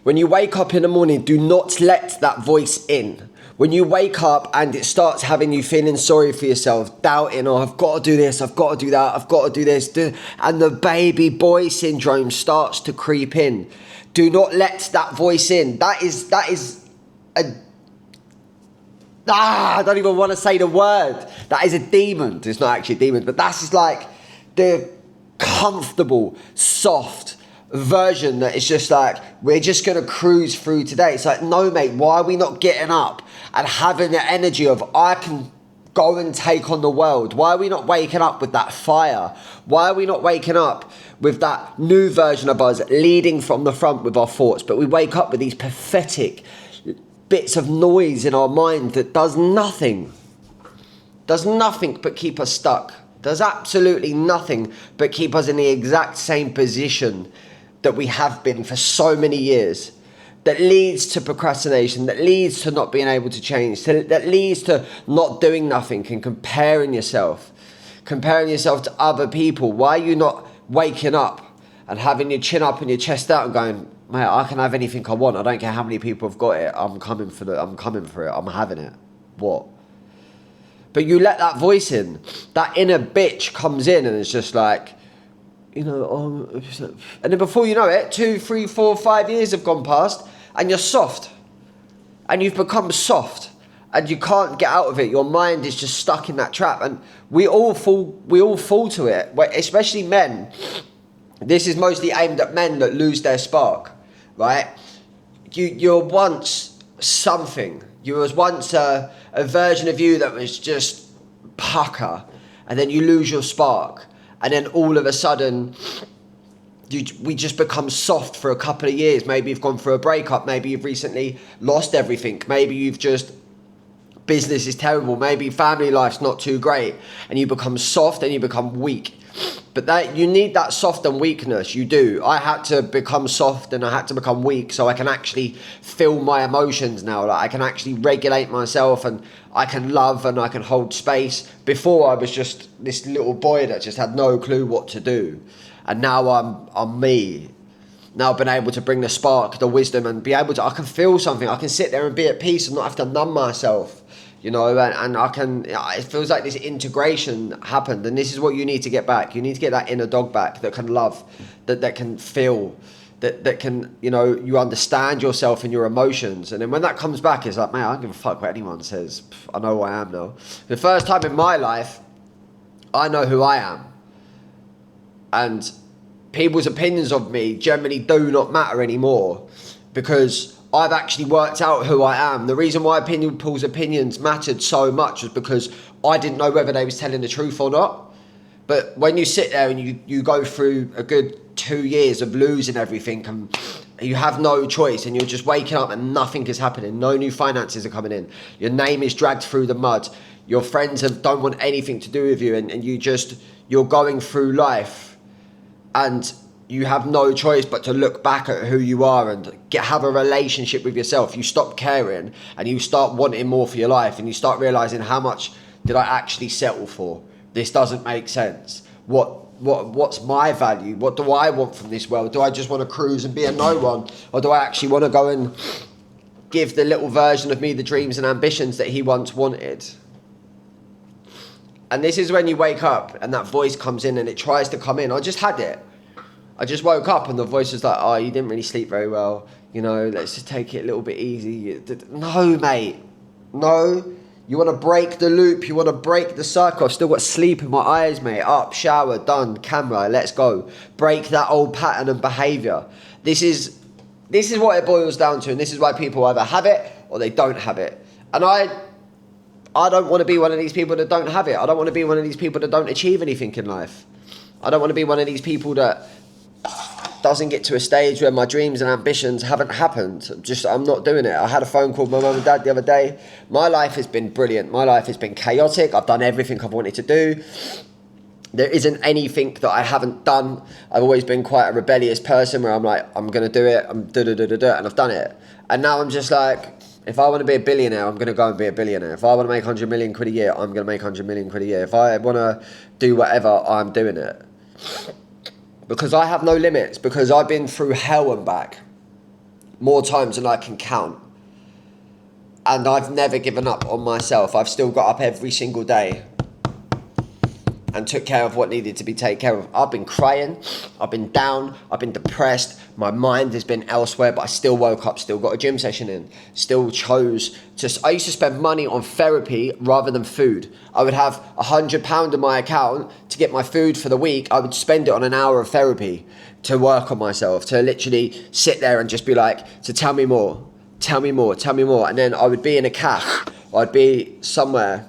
When you wake up in the morning, do not let that voice in. When you wake up and it starts having you feeling sorry for yourself, doubting, oh, I've got to do this, I've got to do that, I've got to do this, and the baby boy syndrome starts to creep in. Do not let that voice in. That is I don't even want to say the word. That is a demon. It's not actually a demon, but that's just like the comfortable, soft version that is just like, we're just going to cruise through today. It's like, no, mate, why are we not getting up and having the energy of, I can go and take on the world? Why are we not waking up with that fire? Why are we not waking up with that new version of us leading from the front with our thoughts? But we wake up with these pathetic bits of noise in our mind that does nothing but keep us stuck. Does absolutely nothing but keep us in the exact same position that we have been for so many years. That leads to procrastination, that leads to not being able to change, that leads to not doing nothing and comparing yourself to other people. Why are you not waking up and having your chin up and your chest out and going, mate, I can have anything I want. I don't care how many people have got it. I'm coming for it. I'm having it. What? But you let that voice in. That inner bitch comes in and it's just like, you know, and then before you know it, 2, 3, 4, 5 years have gone past and you're soft. And you've become soft and you can't get out of it. Your mind is just stuck in that trap. And we all fall to it, especially men. This is mostly aimed at men that lose their spark, right? You're once something. You was once a version of you that was just pucker, and then you lose your spark, and then all of a sudden, we just become soft for a couple of years. Maybe you've gone through a breakup. Maybe you've recently lost everything. Maybe you've just, business is terrible. Maybe family life's not too great, and you become soft and you become weak. But that you need that soft and weakness. You do. I had to become soft and I had to become weak so I can actually feel my emotions now. Like I can actually regulate myself and I can love and I can hold space. Before I was just this little boy that just had no clue what to do. And now I'm me. Now I've been able to bring the spark, the wisdom, and be able to, I can feel something. I can sit there and be at peace and not have to numb myself. You know, and I can, it feels like this integration happened, and this is what you need to get back. You need to get that inner dog back that can love, that can feel, that can, you know, you understand yourself and your emotions. And then when that comes back, it's like, man, I don't give a fuck what anyone says. I know who I am now. The first time in my life, I know who I am. And people's opinions of me generally do not matter anymore because I've actually worked out who I am. The reason why people's opinions mattered so much was because I didn't know whether they was telling the truth or not. But when you sit there and you go through a good 2 years of losing everything and you have no choice and you're just waking up and nothing is happening, no new finances are coming in, your name is dragged through the mud, your friends don't want anything to do with you, and you're going through life and you have no choice but to look back at who you are and have a relationship with yourself. You stop caring and you start wanting more for your life, and you start realizing, how much did I actually settle for? This doesn't make sense. What's my value? What do I want from this world? Do I just want to cruise and be a no one? Or do I actually want to go and give the little version of me the dreams and ambitions that he once wanted? And this is when you wake up and that voice comes in and it tries to come in. I just had it. I just woke up and the voice was like, oh, you didn't really sleep very well. You know, let's just take it a little bit easy. No, mate. No. You want to break the loop. You want to break the cycle. I've still got sleep in my eyes, mate. Up, shower, done, camera, let's go. Break that old pattern and behaviour. This is what it boils down to. And this is why people either have it or they don't have it. And I don't want to be one of these people that don't have it. I don't want to be one of these people that don't achieve anything in life. I don't want to be one of these people that doesn't get to a stage where my dreams and ambitions haven't happened. I'm not doing it. I had a phone call with my mum and dad the other day. My life has been brilliant. My life has been chaotic. I've done everything I've wanted to do. There isn't anything that I haven't done. I've always been quite a rebellious person where I'm like, I'm going to do it. And I've done it. And now I'm just like, if I want to be a billionaire, I'm going to go and be a billionaire. If I want to make 100 million quid a year, I'm going to make 100 million quid a year. If I want to do whatever, I'm doing it. Because I have no limits, because I've been through hell and back. more times than I can count. And I've never given up on myself. I've still got up every single day and took care of what needed to be taken care of. I've been crying, I've been down, I've been depressed, my mind has been elsewhere, but I still woke up, still got a gym session in, still chose to... I used to spend money on therapy rather than food. I would have £100 in my account to get my food for the week. I would spend it on an hour of therapy to work on myself, to literally sit there and just be like, so tell me more, tell me more, tell me more. And then I would be in a cafe, I'd be somewhere,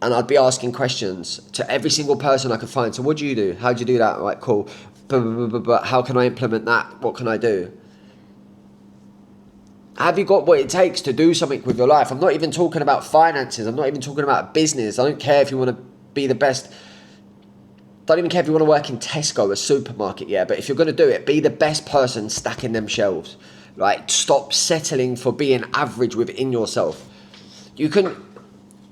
and I'd be asking questions to every single person I could find. So what do you do? How do you do that? Right, cool. But how can I implement that? What can I do? Have you got what it takes to do something with your life? I'm not even talking about finances. I'm not even talking about business. I don't care if you want to be the best. Don't even care if you want to work in Tesco, a supermarket, yeah. But if you're going to do it, be the best person stacking them shelves. Right? Stop settling for being average within yourself. You can...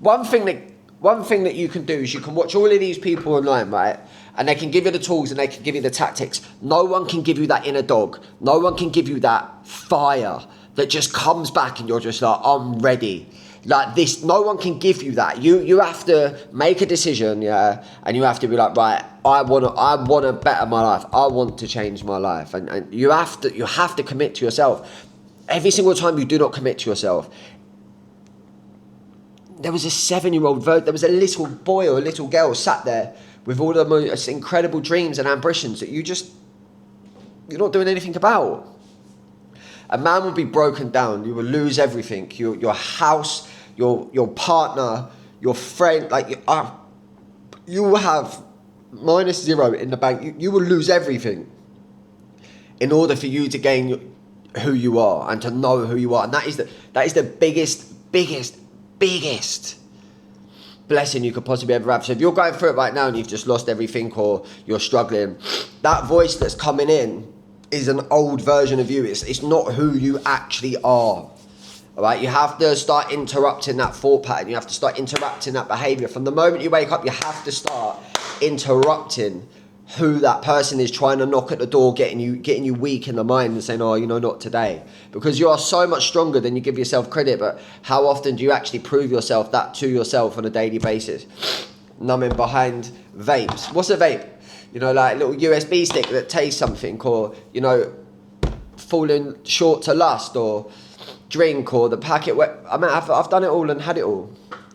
One thing that you can do is you can watch all of these people online, right? And they can give you the tools and they can give you the tactics. No one can give you that inner dog. No one can give you that fire that just comes back and you're just like, I'm ready. Like this, no one can give you that. You have to make a decision, yeah? And you have to be like, right, I wanna better my life. I want to change my life. And you have to commit to yourself. Every single time you do not commit to yourself, there was a 7-year-old, there was a little boy or a little girl sat there with all the most incredible dreams and ambitions that you're not doing anything about. A man will be broken down. You will lose everything. Your house, your partner, your friend, like you will have -0 in the bank. You will lose everything in order for you to gain who you are and to know who you are. And that is the biggest blessing you could possibly ever have. So if you're going through it right now and you've just lost everything or you're struggling, that voice that's coming in is an old version of you. It's not who you actually are. All right, you have to start interrupting that thought pattern. You have to start interrupting that behavior. From the moment you wake up, you have to start interrupting who that person is trying to knock at the door, getting you weak in the mind and saying, oh, not today. Because you are so much stronger than you give yourself credit. But how often do you actually prove yourself that to yourself on a daily basis? Numbing behind vapes. What's a vape? Like a little USB stick that tastes something, or, falling short to lust, or drink, or the packet. I've done it all and had it all.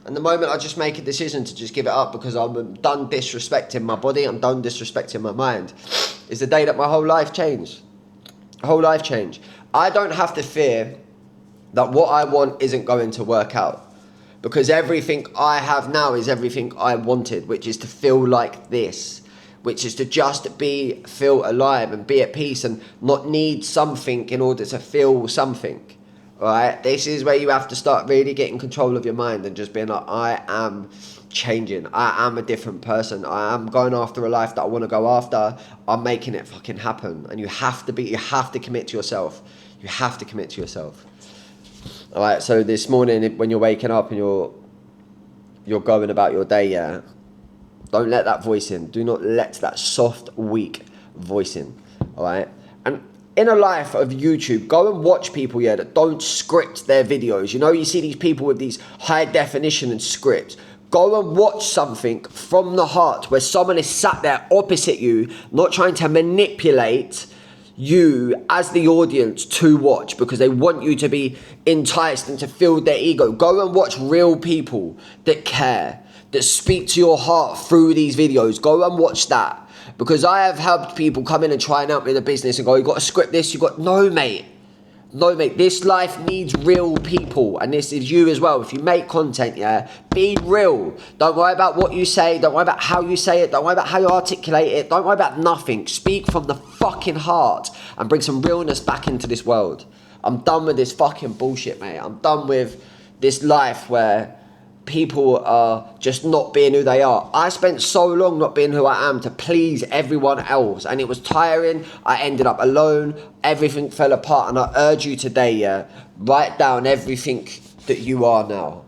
And the moment I just make a decision to just give it up because I'm done disrespecting my body, I'm done disrespecting my mind, is the day that my whole life changed. Whole life changed. I don't have to fear that what I want isn't going to work out, because everything I have now is everything I wanted, which is to feel like this, which is to just feel alive and be at peace and not need something in order to feel something. Right, this is where you have to start really getting control of your mind and just being like, I am changing. I am a different person. I am going after a life that I want to go after. I'm making it fucking happen. And you have to commit to yourself. You have to commit to yourself. All right, so this morning when you're waking up and you're going about your day, yeah, don't let that voice in. Do not let that soft, weak voice in. All right, and in a life of YouTube, go and watch people, yeah, that don't script their videos. You see these people with these high definition and scripts. Go and watch something from the heart where someone is sat there opposite you, not trying to manipulate you as the audience to watch because they want you to be enticed and to feel their ego. Go and watch real people that care, that speak to your heart through these videos. Go and watch that. Because I have helped people come in and try and help me in a business and go, you got to script this, no mate, this life needs real people, and this is you as well. If you make content, yeah, be real. Don't worry about what you say, don't worry about how you say it, don't worry about how you articulate it, don't worry about nothing. Speak from the fucking heart and bring some realness back into this world. I'm done with this fucking bullshit, mate. I'm done with this life where people are just not being who they are. I spent so long not being who I am to please everyone else, and it was tiring. I ended up alone. Everything fell apart, and I urge you today, yeah, write down everything that you are now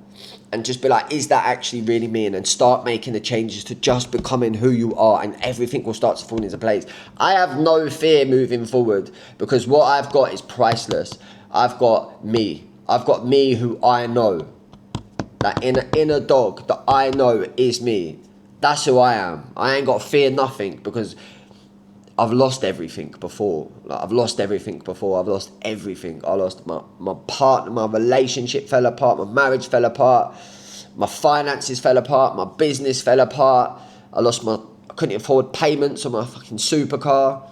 and just be like, is that actually really me? And then start making the changes to just becoming who you are, and everything will start to fall into place. I have no fear moving forward because what I've got is priceless. I've got me. I've got me who I know. That inner dog that I know is me. That's who I am. I ain't got to fear nothing because I've lost everything before. Like, I've lost everything before. I've lost everything. I lost my partner, my relationship fell apart, my marriage fell apart, my finances fell apart, my business fell apart. I couldn't afford payments on my fucking supercar.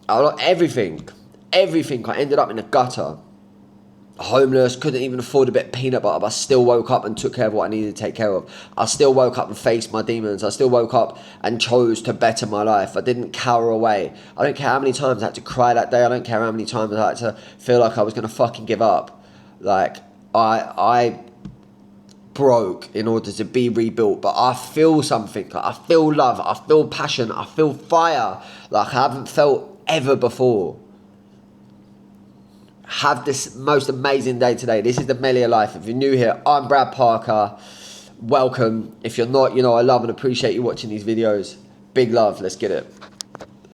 I lost everything. Everything. I ended up in a gutter. Homeless, couldn't even afford a bit of peanut butter, but I still woke up and took care of what I needed to take care of. I still woke up and faced my demons. I still woke up and chose to better my life. I didn't cower away. I don't care how many times I had to cry that day. I don't care how many times I had to feel like I was going to fucking give up. Like, I broke in order to be rebuilt, but I feel something. Like, I feel love. I feel passion. I feel fire like I haven't felt ever before. Have this most amazing day today. This is the Melior Life. If you're new here, I'm Brad Parker. Welcome. If you're not, you know I love and appreciate you watching these videos. Big love. Let's get it.